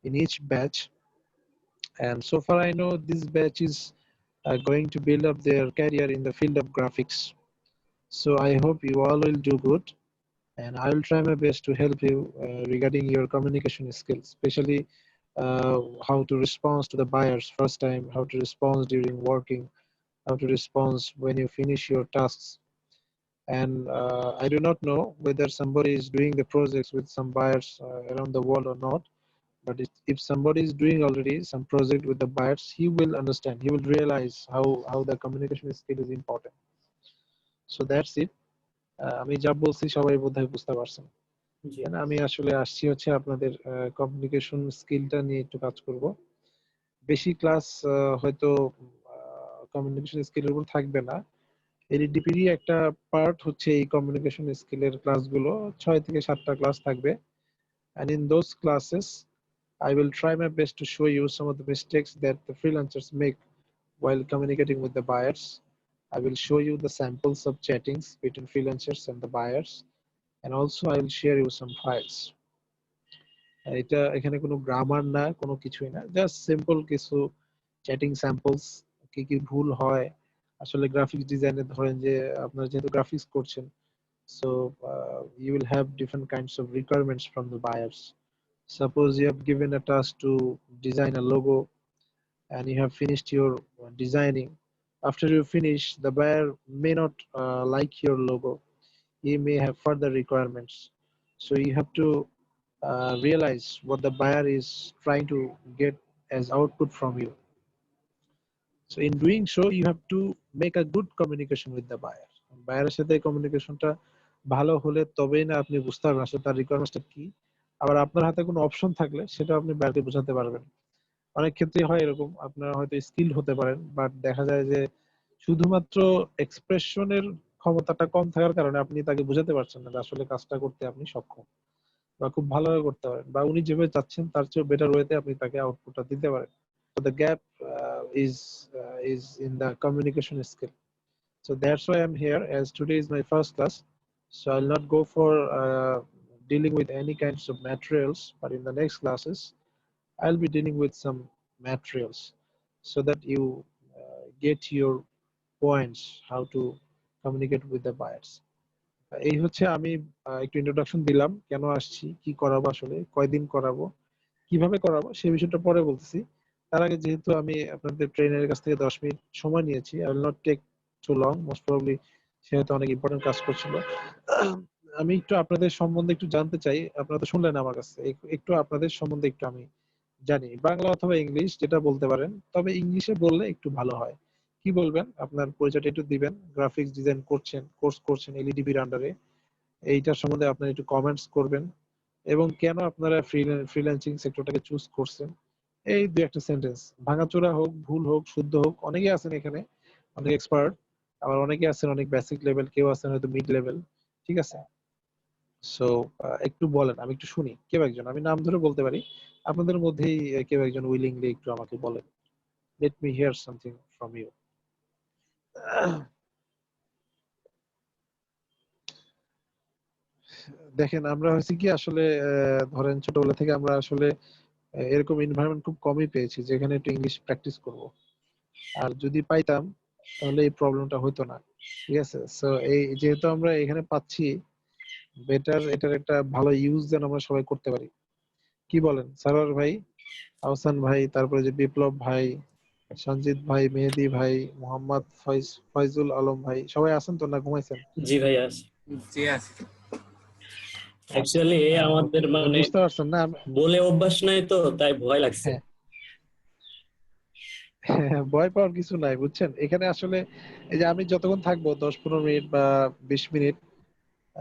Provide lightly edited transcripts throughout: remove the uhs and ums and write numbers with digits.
in each batch. And so far I know this batch is going to build up their career in the field of graphics. So I hope you all will do good, and I will try my best to help you regarding your communication skills, especially how to respond to the buyers first time, how to respond during working, how to respond when you finish your tasks. And I do not know whether somebody is doing the projects with some buyers around the world or not. But if somebody is doing already some project with the buyers, he will understand. He will realize how the communication skill is important. So that's it. আমি যা বলছি সবাই বোধহয় বুঝতে পারছেন। জি আমি আসলে আসছি হচ্ছে আপনাদের কমিউনিকেশন স্কিলটা নিয়ে একটু কাজ করব। বেশি ক্লাস হয়তো কমিউনিকেশন স্কিলের উপর থাকবে না। এলইডিপিরই একটা পার্ট হচ্ছে এই কমিউনিকেশন স্কিলের ক্লাসগুলো, 6 থেকে 7টা ক্লাস থাকবে। And in those classes I will try my best to show you some of the mistakes that the freelancers make while communicating with the buyers. I will show you the samples of chattings between freelancers and the buyers, and also I will share you some files. এটা এখানে কোনো grammar না, কোনো কিছুই না, just simple কিছু chatting samples. কি কি ভুল হয় আসলে গ্রাফিক্স ডিজাইনে, ধরেন যে আপনারা যেহেতু গ্রাফিক্স করছেন, so you will have different kinds of requirements from the buyers. Suppose you have given a task to design a logo and you have finished your designing. After you finish, the buyer may not like your logo. He may have further requirements. So you have to realize what the buyer is trying to get as output from you. So in doing so, you have to make a good communication with the buyer. বায়ারের সাথে কমিউনিকেশনটা ভালো হলে তবেই না আপনি বুঝতে পারবেন আসলে তার রিকোয়ারমেন্টটা কি। আবার আপনার হাতে কোনো অপশন থাকলে সেটা আপনি বায়ারকে বোঝাতে পারবেন। অনেক ক্ষেত্রে হয় এরকম, আপনারা হয়তো স্কিল হতে পারেন, বাট দেখা যায় যে শুধুমাত্র এক্সপ্রেশনের ক্ষমতাটা কম থাকার কারণে আপনি তাকে বোঝাতে পারছেন না যে আসলে কাজটা করতে আপনি সক্ষম, বা খুব ভালোভাবে করতে পারেন, বা উনি যেভাবে চাচ্ছেন তার চেয়ে বেটার ওয়েতে আপনি তাকে আউটপুটটা দিতে পারেন। So the gap is in the communication skill. So that's why I'm here, as today is my first class. So I'll not go for dealing with any kinds of materials, but in the next classes I'll be dealing with some materials so that you get your points how to communicate with the buyers. এই হচ্ছে আমি একটু introduction দিলাম, কেন আসছি, কি করাবো, আসলে কয়দিন করাবো, কিভাবে করাবো সেই বিষয়টা পরে বলতেছি। তার আগে যেহেতু আমি আপনাদের ট্রেনারের কাছ থেকে 10 মিনিট সময় নিয়েছি, I will not take too long, most probably সে হয়তো অনেক ইম্পর্টেন্ট কাজ করছিল। আমি একটু আপনাদের সম্বন্ধে একটু জানতে চাই। আপনারা তো শুনলেন আমার কাছে, একটু আপনাদের সম্বন্ধে একটু আমি জানি, বাংলা অথবা ইংলিশ যেটা বলতে পারেন, তবে ইংলিশে বললে একটু ভালো হয়। কি বলবেন, আপনার পরিচয়টা একটু দিবেন। গ্রাফিক্স ডিজাইন করছেন, কোর্স করছেন এলইডিবির আন্ডারে, এইটার সম্বন্ধে আপনি একটু কমেন্টস করবেন, এবং কেন আপনারা ফ্রিল্যান্সিং সেক্টরটাকে চুজ করছেন। এই দুই একটা সেন্টেন্স, ভাঙাচোরা হোক, ভুল হোক, শুদ্ধ হোক, অনেকেই আছেন এখানে অনেক এক্সপার্ট, আবার অনেকে আছেন অনেক বেসিক লেভেল, কেউ আছেন হয়তো মিড লেভেল। ঠিক আছে, সো একটু বলেন, আমি একটু শুনি। কেউ একজন, আমি নাম ধরে বলতে পারি, আপনাদের মধ্যেই কেউ একজন উইলিংলি একটু আমাকে বলেন। Let me hear something from you. দেখেন, আমরা হয়েছে কি আসলে ধরেন ছোটবেলা থেকে আমরা আসলে এরকম এনভায়রনমেন্ট খুব কমই পেয়েছি যেখানে একটু ইংলিশ প্র্যাকটিস করব। আর যদি পাইতাম তাহলে এই প্রবলেমটা হতো না। ঠিক আছে, সো এই যেহেতু আমরা এখানে পাচ্ছি, বেটার এটার একটা ভালো ইউজ যেন আমরা সবাই করতে পারি। কি বলেন সারোয়ার ভাই, আহসান ভাই, তারপরে যে বিপ্লব ভাই, সঞ্জিত ভাই, মেহেদি ভাই, মোহাম্মদ ফয়জুল আলম ভাই, সবাই আছেন তো না ঘুমাইছেন? জি ভাই আছে। জি আছে। অ্যাকচুয়ালি আমাদের ওকে, মানে বুঝতে পারছেন না? বলে অভ্যাস নাই তো, তাই ভয় লাগছে। হ্যাঁ, হ্যাঁ, ভয় পাওয়ার কিছু নাই, বুঝছেন। এখানে আসলে এই যে আমি যতক্ষণ থাকবো 10-15 মিনিট বা 20 মিনিট,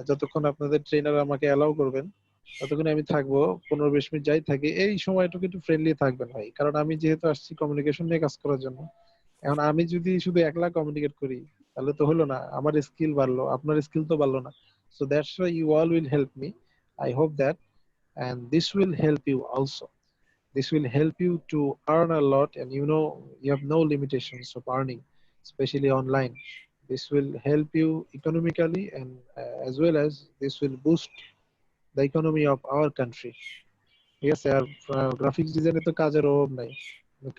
যতক্ষণ আপনাদের ট্রেনার আমাকে অ্যালাউ করবেন ততক্ষণ আমি থাকবো। 15-20 মিনিট যাই থাকি, এই সময়টুকু একটু ফ্রেন্ডলি থাকবেন ভাই, কারণ আমি যেহেতু আসছি কমিউনিকেশন নিয়ে কাজ করার জন্য। এখন আমি যদি শুধু একলা কমিউনিকেট করি তাহলে তো হলো না, আমার স্কিল বাড়লো, আপনার স্কিল তো বাড়লো না। So that's why you all will help me. I hope that, and this will help you also. This will help you to earn a lot, and you know you have no limitations of earning, especially online. This will help you economically, and as well as this will boost the economy of our country. ঠিক আছে। আর graphics ডিজাইনে তো কাজের অভাব নাই,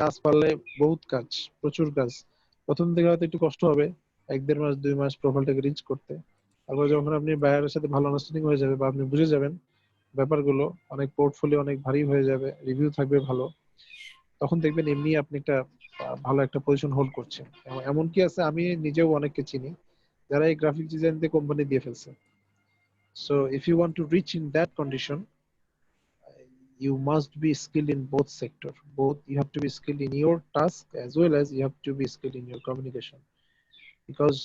কাজ পারলে বহুত কাজ, প্রচুর কাজ। প্রথম দিকে হয়তো একটু কষ্ট হবে, 1-1.5 মাস 2 মাস প্রোফাইলটাকে রিচ করতে। তারপর যখন আপনি বায়ারের সাথে ভালো আন্ডারস্ট্যান্ডিং হয়ে যাবে বা আপনি বুঝে যাবেন ব্যাপারগুলো, অনেক পোর্টফোলিও অনেক ভারী হয়ে যাবে, রিভিউ থাকবে ভালো, তখন দেখবেন এমনি আপনি একটা ভালো একটা পজিশন হোল্ড করছেন। এমনকি আছে, আমি নিজেও অনেককে চিনি যারা এই গ্রাফিক ডিজাইন দিয়ে কোম্পানি দিয়ে ফেলছে। So if you want to reach in that condition, you must be skilled in both sector. Both, you have to be skilled in your task as well as you have to be skilled in your communication, because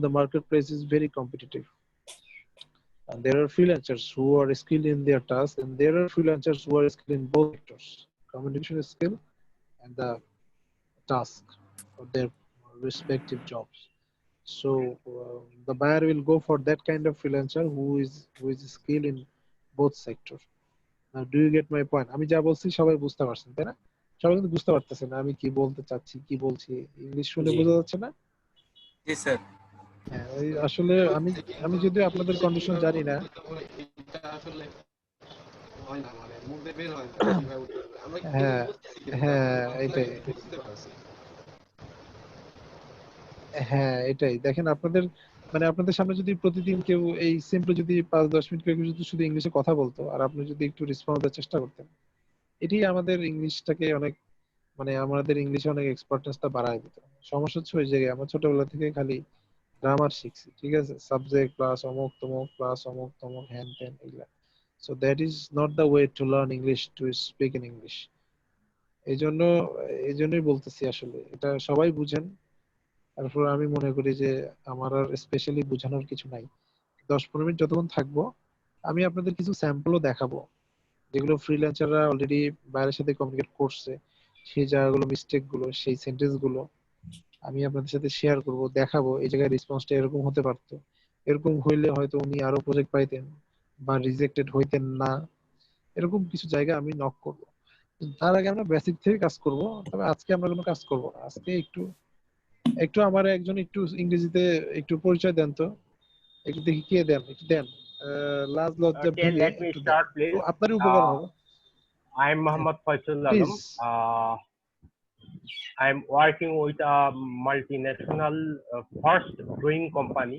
the marketplace is very competitive, and there are freelancers who are skilled in their task, and there are freelancers who are skilled in both sectors, communication skill and the task for their respective jobs. So the buyer will go for that kind of freelancer who is skilled in both sectors. Do you get my point? আমি যা বলছি সবাই বুঝতে পারছেন, তাই না? সবাই কিন্তু বুঝতে পারতেছে না আমি কি বলতে চাচ্ছি, কি বলছি। ইংলিশ শুনে জি বোঝা যাচ্ছে না? জি স্যার। হ্যাঁ, ওই আসলে আমি আমি যদিও আপনাদের কন্ডিশন জানি না। হ্যাঁ, হ্যাঁ, এটাই। হ্যাঁ, এটাই দেখেন আপনাদের, মানে আপনাদের সামনে যদি প্রতিদিন কেউ এই সিম্পলি যদি 5-10 মিনিট কেউ যদি শুধু ইংলিশে কথা বলতো, আর আপনি যদি একটু রেসপন্স দেওয়ার চেষ্টা করতেন, এটাই আমাদের ইংলিশটাকে অনেক, মানে আমাদের ইংলিশে অনেক এক্সপার্টনেসটা বাড়ায় দিত। সমস্যা হচ্ছে ওই জায়গায় আমরা ছোটবেলা থেকে খালি গ্রামার শিখছি, ঠিক আছে, সাবজেক্ট প্লাস অমুক তমুক প্লাস অমুক তমুক হ্যান ত্যান এগুলা। So that is not the way to learn English, to speak in English. এই জন্য এই জন্যই বলতেছি, আসলে এটা সবাই বুঝেন। তারপর আমি মনে করি যে আমার আর স্পেশালি বোঝানোর কিছু নাই। 10-15 মিনিট যতক্ষণ থাকবো, আমি আপনাদের কিছু স্যাম্পলও দেখাবো, যেগুলো ফ্রিল্যান্সাররা অলরেডি বাইরের সাথে কমিউনিকেট করছে। সেই জায়গাগুলো, মিস্টেক গুলো, সেই সেন্টেন্স গুলো আমি আপনাদের সাথে শেয়ার করব, দেখাবো এই জায়গায় রেসপন্সটা এরকম হতে পারতো, এরকম হইলে হয়তো উনি আরো প্রজেক্ট পাইতেন বা রিজেক্টেড হইতেন না। এরকম কিছু জায়গা আমি নক করব। তার আগে আমরা বেসিক থেকে কাজ করব। তবে আজকে আমরা কোনো কাজ করব না, আজকে একটু একটু আমার একজন একটু ইংরেজিতে একটু পরিচয় দেন তো, একটু দেখি কে দেন, একটু দেন। লাজ লজ্জা Okay, ভুলে let me একটু দেন, start, তো please. আপনারই উপকার হবে। I'm Muhammad Faisal please. Alam. I'm working with a multinational fast growing company.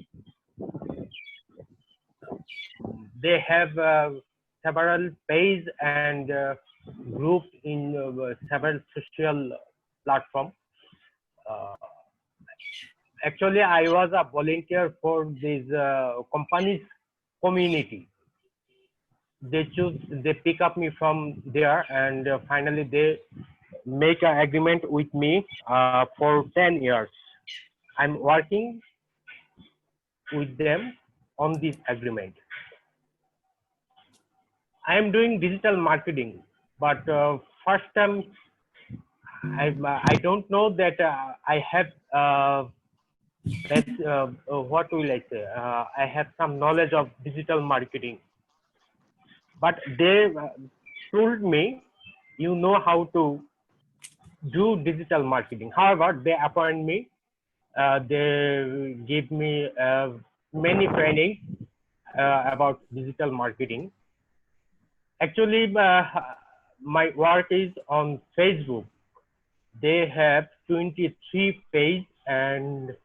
They have several pages and groups in several social platforms. Uh, Actually, I was a volunteer for this company's community. They pick up me from there, and finally they make an agreement with me for 10 years. I'm working with them on this agreement. I am doing digital marketing, but first time I don't know that I have that what will I say? I have some knowledge of digital marketing, but they told me you know how to do digital marketing. However, they appoint me. They give me many training about digital marketing. Actually, my work is on Facebook. They have 23 pages and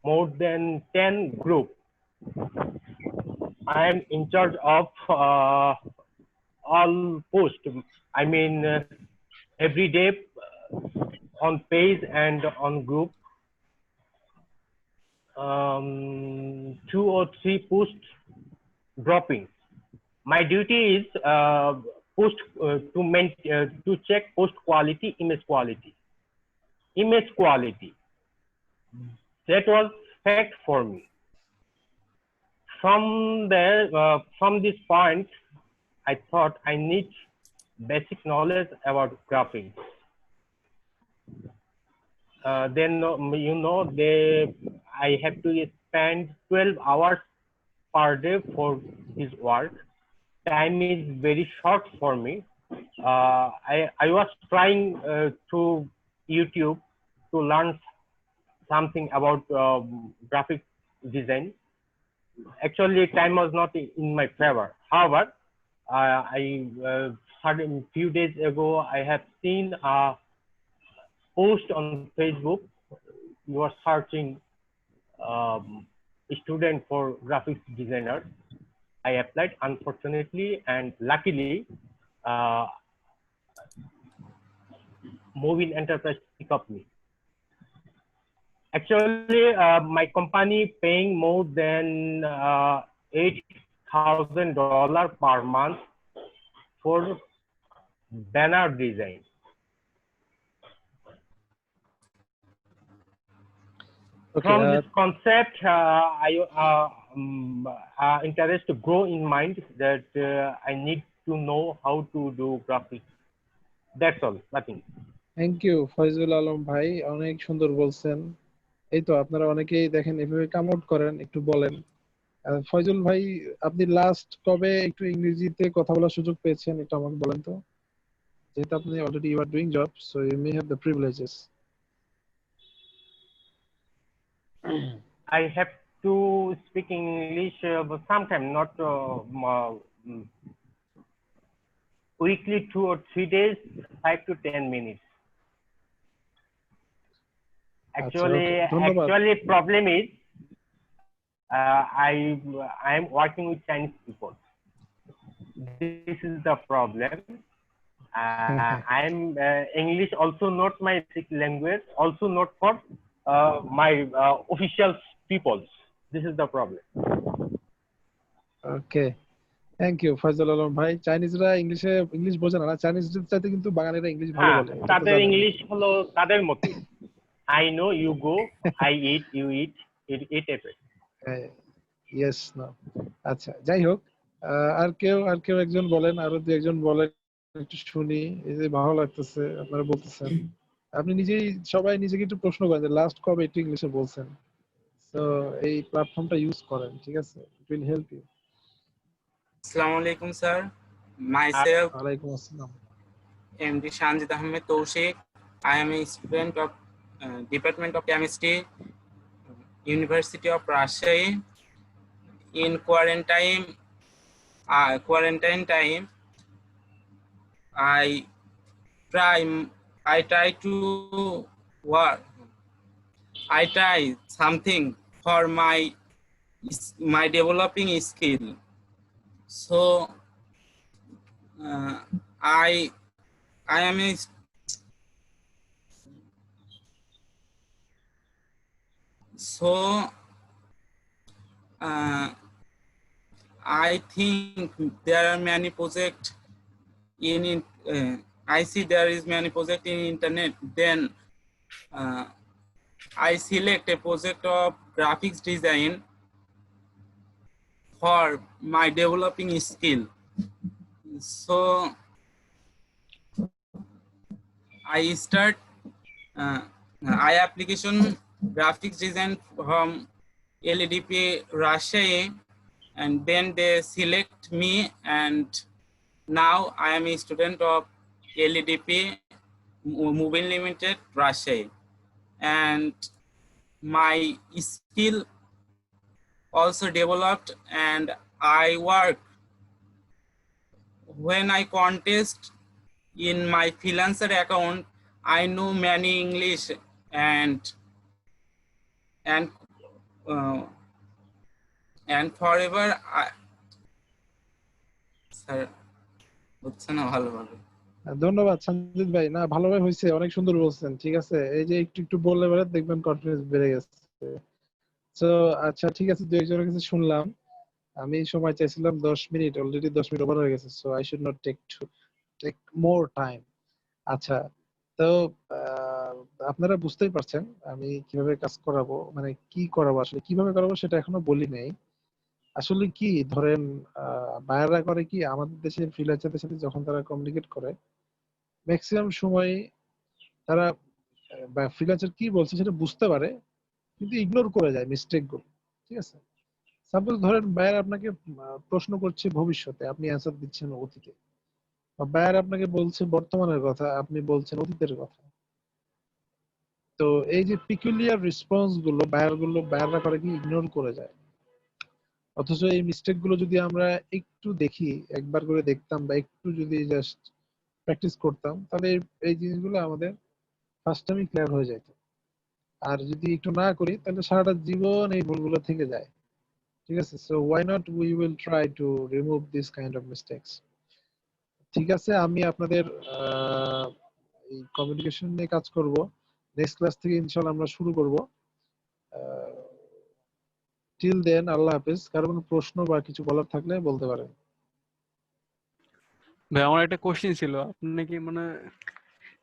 more than 10 groups. I am in charge of all posts. I mean, every day on page and on group, 2 or 3 posts dropping. My duty is to check post quality, image quality. That was fact for me. From there, from this point, I thought I need basic knowledge about graphing. Then I have to spend 12 hours per day for this work. Time is very short for me. I was trying to YouTube to learn something about graphic design. Actually, time was not in my favor. However, I certain few days ago, I have seen a post on Facebook. You are searching student for graphics designer. I applied, unfortunately, and luckily, uh, Moving Enterprise pick up me. Actually, my company paying more than $8,000 per month for banner design. Okay, From this concept, interest to grow in mind that I need to know how to do graphics. That's all, nothing. Thank you Faizul Alam ভাই, অনেক সুন্দর বলছেন। এই তো আপনারা অনেকেই দেখেন এভাবে কাম আউট করেন, একটু বলেন। ফয়জুল ভাই, আপনি লাস্ট কবে একটু ইংরেজিতে কথা বলার সুযোগ পেয়েছেন, এটা আমাকে বলেন তো। যেহেতু আপনি already you are doing job, so you may have the privileges. I have to speak English, but sometimes not weekly, 2 or 3 days, 5 to 10 minutes. Actually, okay. ধন্যবাদ। actually, problem is I am working with Chinese people. This is the problem. I am English also not my basic language, also not for my official people. This is the problem. Okay, thank you Faizul Alam ভাই। চাইনিজরা English বোঝে না, চাইনিজদের চাইতে কিন্তু বাঙালিরা English ভালো বলে, এটা তো তাদের জানেন। ইংলিশ হলো তাদের মতো। I know you go, I eat, you eat, it happens. Yes না। আচ্ছা, যাই হোক, আর কেউ একজন বলেন, আরো দু একজন বলেন, একটু শুনি। এই যে ভালো লাগতেছে আপনারা বলতেছেন, আপনি নিজেই সবাই নিজেকে একটু প্রশ্ন করেন যে লাস্ট কবে একটু ইংলিশে বলছেন। তো এই প্ল্যাটফর্মটা ইউজ করেন, ঠিক আছে? It will help you. Assalamu alaikum, sir. Myself, ওয়ালাইকুম আসসালাম। MD Shanjid Ahmed Taushik. I am a student of Department of Chemistry, University of Rajshahi. In quarantine time, I try to work. I try something for my developing skill. So I am a I think there are many projects I see there is many projects in internet. Then I select a project of graphics design for my developing skill. So I start application graphics design from LDP Rajshahi, and then they select me, and now I am a student of LDP Moving Limited Rajshahi, and my skill also developed, and I work when I contest in my freelancer account. I know many English and forever sir হচ্ছে না ভালোভাবে। ধন্যবাদ সঞ্জিত ভাই, না ভালোভাবে হয়েছে, অনেক সুন্দর বলছেন, ঠিক আছে? এই যে একটু একটু বললে পরে দেখবেন কনফিডেন্স বেড়ে গেছে। তো আচ্ছা, ঠিক আছে, দু একজনের কাছে শুনলাম। আমি সময় চাইছিলাম 10 মিনিট, অলরেডি 10 মিনিট ওভার হয়ে গেছে, so I should not take more time. আচ্ছা, তো আপনারা বুঝতেই পারছেন আমি কিভাবে কাজ করাবো, মানে কি করাবো, আসলে কিভাবে করাবো সেটা এখনো বলি নাই। আসলে কি ধরেন, বায়াররা করে কি, আমাদের দেশে ফ্রিল্যান্সারদের সাথে যখন তারা কমিউনিকেট করে, ম্যাক্সিমাম সময় তারা ফ্রিল্যান্সার কি বলছে সেটা বুঝতে পারে, কিন্তু ইগনোর করে যায় মিস্টেক গুলো, ঠিক আছে? সাপোজ ধরেন বায়ার আপনাকে প্রশ্ন করছে ভবিষ্যতে, আপনি অ্যান্সার দিচ্ছেন অতীতে, বা বায়ার আপনাকে বলছে বর্তমানের কথা, আপনি বলছেন অতীতের কথা। তো এই যে পিকুলিয়ার রেসপন্স গুলো বায়াররা করে কি, ইগনোর করে যায়। অথচ এই মিস্টেক গুলো যদি আমরা একটু দেখি, একবার করে দেখতাম, বা একটু যদি জাস্ট প্র্যাকটিস করতাম তাহলে এই জিনিসগুলো আমাদের ফার্স্ট টাইমে ক্লিয়ার হয়ে যেত। আর যদি একটু না করি তাহলে সারাটা জীবন এই ভুলগুলো থেকে যায়। ঠিক আছে, so why not we will try to remove this kind of mistakes. ঠিক আছে, আমি আপনাদের এই কমিউনিকেশন নিয়ে কাজ করব। নেক্সট ক্লাস থেকে ইনশাআল্লাহ আমরা শুরু করব। টিল দেন আল্লাহ হাফেজ। কারো কোনো প্রশ্ন বা কিছু বলার থাকলে বলতে পারেন। ভাই আমার একটা কোশ্চেন ছিল, আপনি কি মানে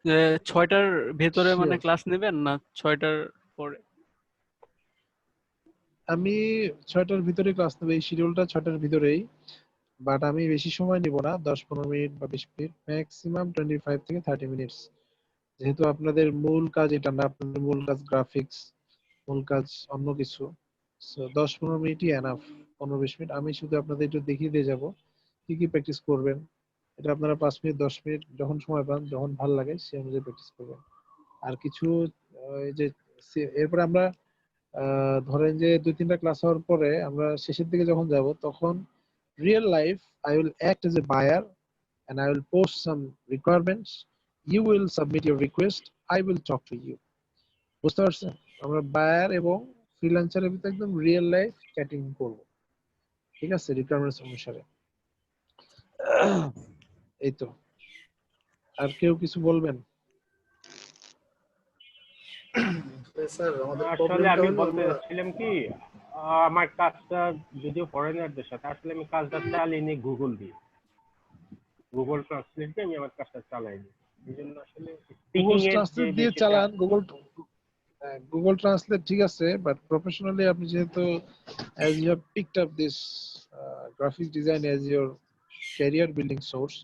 যে 6টার ভেতরে মানে Sure. ক্লাস নেবেন না 6টার পরে? আমি 6টার ভিতরে ক্লাস নেব, এই শিডিউলটা 6টার ভিতরেই। বাট আমি বেশি সময় নিব না, 10-15 মিনিট বা 20 মিনিট, ম্যাক্সিমাম 25 থেকে 30 মিনিটস। যেহেতু আপনাদের মূল কাজ এটা না, আপনাদের মূল কাজ গ্রাফিক্স, মূল কাজ অন্য কিছু। So 10-15 মিনিটই enough. 15-20 মিনিট আমি শুধু আপনাদের একটু দেখিয়ে দিয়ে যাব কি কি প্র্যাকটিস করবেন। এটা আপনারা 5 মিনিট 10 মিনিট যখন সময় পান, যখন ভালো লাগে সে অনুযায়ী প্র্যাকটিস করবেন। আর কিছু এই যে এরপরে আমরা ধরেন যে 2-3টা ক্লাস হওয়ার পরে আমরা শেষের দিকে যখন যাব, তখন real life I will act as a buyer and I will post some requirements. You will submit your request. I will talk to you. বুঝতে পারছেন? আমরা বায়ার এবং ফ্রিল্যান্সারের ভিতরে একদম রিয়েল লাইফ চ্যাটিং করব। ঠিক আছে, রিকোয়ারমেন্টস অনুসারে। এই তো। আর কেউ কিছু বলবেন? স্যার আমাদের আসলে প্রবলেমটা আমি হলো বলতে আমরা চাচ্ছিলাম কি, আমার কাজটা যদিও ফরেনারদের সাথে, আসলে আমি কাজটা চালিয়ে নিই গুগল দিয়ে, গুগল ট্রান্সলেট দিয়ে আমি আমার কাজটা চালাই নিই। এই জন্য আসলে গুগল স্পিকিং এর যে ট্রান্সলেট দিয়ে বিষয়টা। চালান। গুগল ট্রান্সলেট ঠিক আছে, বাট প্রফেশনালি আপনি যেহেতু as you have picked up this graphic design as your career building source,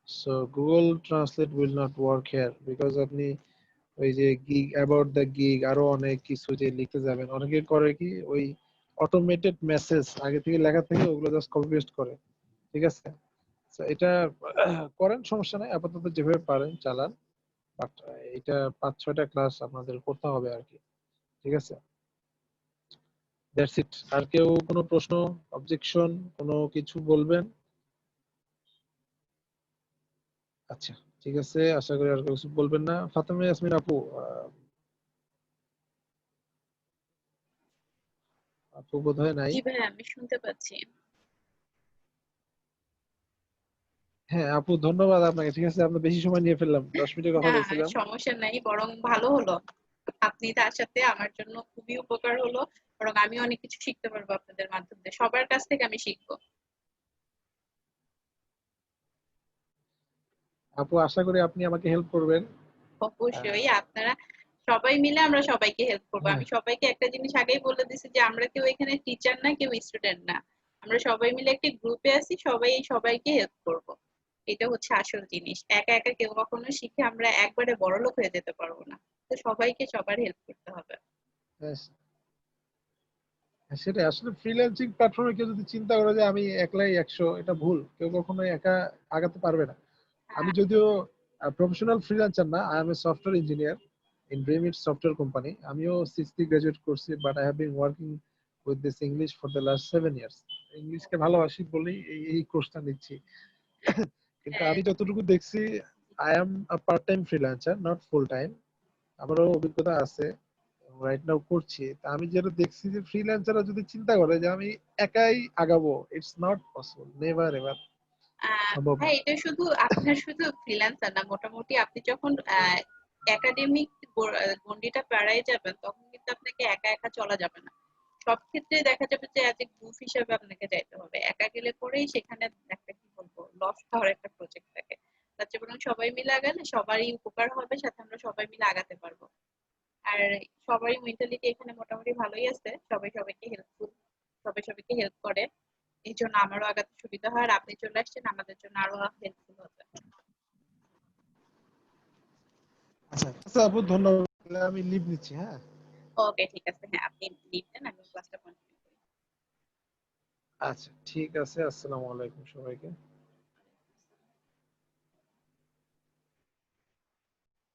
so Google Translate will not work here because আপনি ওই যে গিগ অ্যাবাউট দ্য গিগ আরো অনেক কিছু যে লিখতে যাবেন, অনেকে করে কি ওই অটোমেটেড মেসেজ আগে থেকে লেখা থেকে ওগুলো জাস্ট কপি পেস্ট করে। ঠিক আছে, তো এটা করেন, সমস্যা নাই, আপাতত যেভাবে পারেন চালান। বাট এটা 5-6টা ক্লাস আপনাদের করতে হবে আর কি। ঠিক আছে, দ্যাটস ইট। আর কেউ কোনো প্রশ্ন, অবজেকশন, কোনো কিছু বলবেন? আচ্ছা, ঠিক আছে, আশা করি আর কেউ কিছু বলবেন না। ফাতেমা ইয়াসমিন আপু, আপু বোধহয় নাই। জি ভাই, আমি শুনতে পাচ্ছি। হ্যাঁ আপু, ধন্যবাদ আপনাকে। ঠিক আছে, আমরা বেশি সময় নিয়ে ফেললাম, 10 মিনিটের কথা না, বলছিলাম। সমস্যা নাই, বরং ভালো হলো। আপনি তার সাথে আমার জন্য খুবই উপকার হলো, বরং আমি অনেক কিছু শিখতে পারবো আপনাদের মাধ্যমে। সবার কাছ থেকে আমি শিখবো। আপু আশা করি আপনি আমাকে হেল্প করবেন। অবশ্যই আপনারা সবাই মিলে আমরা সবাইকে হেল্প করবো। হ্যাঁ, আমি সবাইকে একটা জিনিস আগেই বলে দিছি যে আমরা কেউ এখানে টিচার না, কেউ স্টুডেন্ট না। আমরা সবাই মিলে একটা গ্রুপে আছি, সবাই সবাইকে হেল্প করব। এটা হচ্ছে আসল জিনিস। একা একা কেউ কখনো শিখে আমরা একবারে বড়লোক হয়ে যেতে পারবো না। তো সবাইকে সবার হেল্প করতে হবে। হ্যাঁ, সেটাই আসলে। ফ্রিল্যান্সিং প্ল্যাটফর্মে কেউ যদি চিন্তা করে যে আমি একলাই 100, এটা ভুল। কেউ কখনো একা আগাতে পারবে না। আমি যদিও প্রফেশনাল ফ্রিল্যান্সার না, I am a software engineer in DreamIT software company. আমিও 60 গ্রাজুয়েট করছি, but I have been working with this English for the last 7 years. ইংলিশকে ভালোবাসি বলেই এই কোর্সটা নিচ্ছি। কিন্তু হ্যাঁ, আমি যতটুকু দেখছি, I am a part time freelancer, not full time. আমারও অভিজ্ঞতা আছে, রাইট নাও করছি। তা আমি যেটা দেখছি যে ফ্রিল্যান্সাররা যদি চিন্তা করে যে আমি একাই আগাবো, it's not possible, never ever, সম্ভব না। হ্যাঁ, এটা শুধু আপনার শুধু ফ্রিল্যান্সার না, মোটামুটি আপনি যখন একাডেমিক গণ্ডিটা পেরিয়ে যাবেন, তখন কিন্তু আপনাকে একা একা চলা যাবে না। সব ক্ষেত্রে দেখা যাবে যে অ্যাজ এ গ্রুপ হিসেবে আপনাকে যাইতে হবে। একা গেলে পরেই সেখানে একটা কি বলবো, লস হওয়ার একটা প্রজেক্ট থাকে। তার চেয়ে বরং সবাই মিলে আগালে সবারই উপকার হবে, সাথে আমরা সবাই মিলে আগাতে পারবো। আর সবারই মেন্টালিটি এখানে মোটামুটি ভালোই আছে, সবাই সবাইকে হেল্পফুল, সবাই সবাইকে হেল্প করে। এই জন্য আমারও আগাতে সুবিধা হয়, আর আপনি চলে আসছেন আমাদের জন্য আরো হেল্পফুল হবে। আচ্ছা আচ্ছা আপু, ধন্যবাদ। তাহলে আমি লিভ নিচ্ছি। হ্যাঁ, ওকে, ঠিক আছে। হ্যাঁ, আপনি লিভ দেন, আমি ক্লাসটা কন্টিনিউ করি। আচ্ছা ঠিক আছে। আসসালামু আলাইকুম সবাইকে।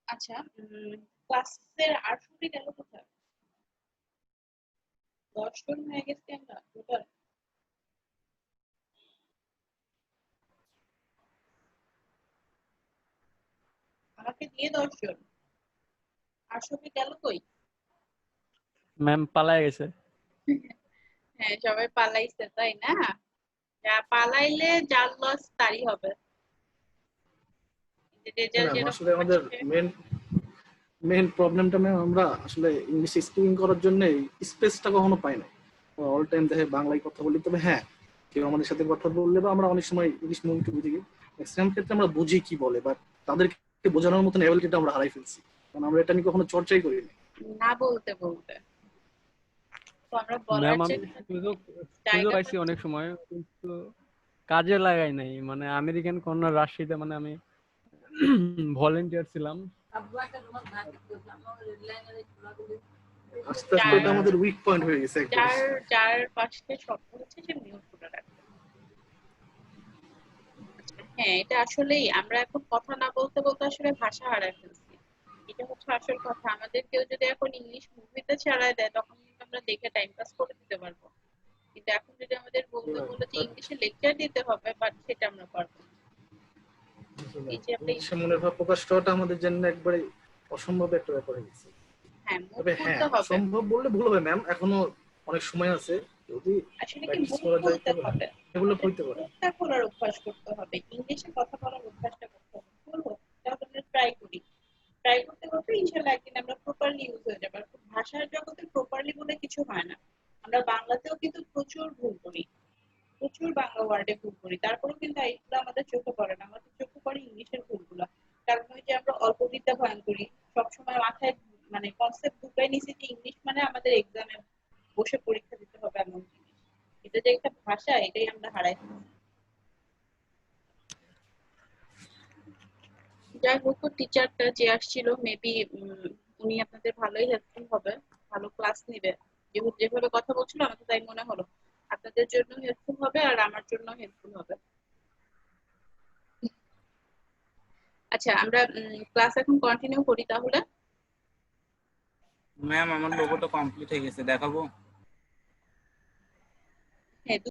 আচ্ছা, ক্লাসের আর শুরু গেল কোথায়? 10 জন হয়ে গেছি আমরা টোটাল। আমাকে দিয়ে 10 জন। আর সবাই গেল কই? ম্যাম পালায় গেছে। হ্যাঁ, সবাই পালাইছে তাই না? যা পালাইলে যার লস তারই হবে। রেজাল্ট ম্যাম যেরকম আসলে আমাদের আসছে, মেইন প্রবলেমটা ম্যাম আমরা আসলে ইংলিশ স্পিকিং করার জন্য স্পেসটা কখনো পাই না। অল টাইম দেখে বাংলায় কথা বলি, তবে হ্যাঁ কেউ আমাদের সাথে কথা বললে বা আমরা অনেক সময় ইংলিশ মুভি টুভি দেখি, ম্যাক্সিমাম ক্ষেত্রে আমরা বুঝি কি বলে, বাট তাদেরকে বোঝানোর মতন অ্যাবিলিটিটা আমরা হারাই ফেলছি, কারণ আমরা এটা নিয়ে কখনো চর্চাই করিনি। না বলতে বলতে তো আমরা বলার ম্যাম আমি জন্য সুযোগ সুযোগ জায়গা পাইছি পাচ্ছি অনেক না। সময়, কিন্তু কাজে লাগাই নাই। মানে আমেরিকান কর্নার রাজশাহীতে মানে আমি ভলেন্টিয়ার ছিলাম। আস্তে আস্তে যার এটা আমাদের উইক পয়েন্ট হয়ে গেছে একবারে। যার যার পাশে শব্দ হচ্ছে সে মিউট করে রাখবে। হ্যাঁ, এটা আসলেই আমরা এখন কথা না বলতে বলতে আসলে ভাষা হারায় ফেলছি। এটা হচ্ছে আসল কথা। আমাদের কেউ যদি এখন ইংলিশ মুভিতে ছাড়াই দেয় তখন কিন্তু আমরা দেখে টাইম পাস করে দিতে পারবো, কিন্তু এখন যদি আমাদের বলতে বলে যে ইংলিশে লেকচার দিতে হবে, বাট সেটা আমরা পারবো না। এই যে আমরা ইংলিশে মনের ভাব প্রকাশ করাটা আমাদের জন্য একবারে অসম্ভব একটা ব্যাপার হয়ে গেছে। হ্যাঁ, মুভ তবে হ্যাঁ, করতে হবে। অসম্ভব বললে ভুল হবে ম্যাম, এখনো অনেক সময় আছে, যদি আসলে কি প্র্যাকটিস মুভ করা যায় করতে তবে হবে, ডেভেলপ আমাদের হইতে পারে। মুভটা করার অভ্যাস করতে হবে, ইংলিশে কথা বলার অভ্যাসটা করতে হবে। বলবো তাহলে আমরা ট্রাই করি, ট্রাই করতে করতে ইনশাল্লাহ একদিন আমরা প্রপারলি ইউজ হয়ে যাবো। আর ভাষার জগতে প্রপারলি বলে কিছু হয় না। আমরা বাংলাতেও কিন্তু প্রচুর ভুল করি, প্রচুর বাংলা ওয়ার্ডে ভুল করি, তারপরেও কিন্তু এইগুলো আমাদের চোখে পড়ে না, আমাদের চোখে পড়ে ইংলিশের ভুলগুলো। কারণ ওই যে আমরা অল্প বিদ্যা ভয়ন করি, সবসময় মাথায় মানে কনসেপ্ট ঢুকাই নিছি যে ইংলিশ মানে আমাদের এক্সামে বসে পরীক্ষা দিতে হবে এমন জিনিস। এটা যে একটা ভাষা, এটাই আমরা হারাই ফেলছি। যাই হোক, টিচারটা যে আসছিল মেবি উনি আপনাদের ভালোই হেল্পফুল হবে, ভালো ক্লাস নিবে। যেহেতু যেভাবে কথা বলছিল আমাকে তাই মনে হলো আপনাদের জন্য হেল্পফুল হবে আর আমার জন্য হেল্পফুল হবে। আচ্ছা, আমরা ক্লাস এখন কন্টিনিউ করি তাহলে। ম্যাম আমার লোগোটা কমপ্লিট হয়ে গেছে, দেখাবো?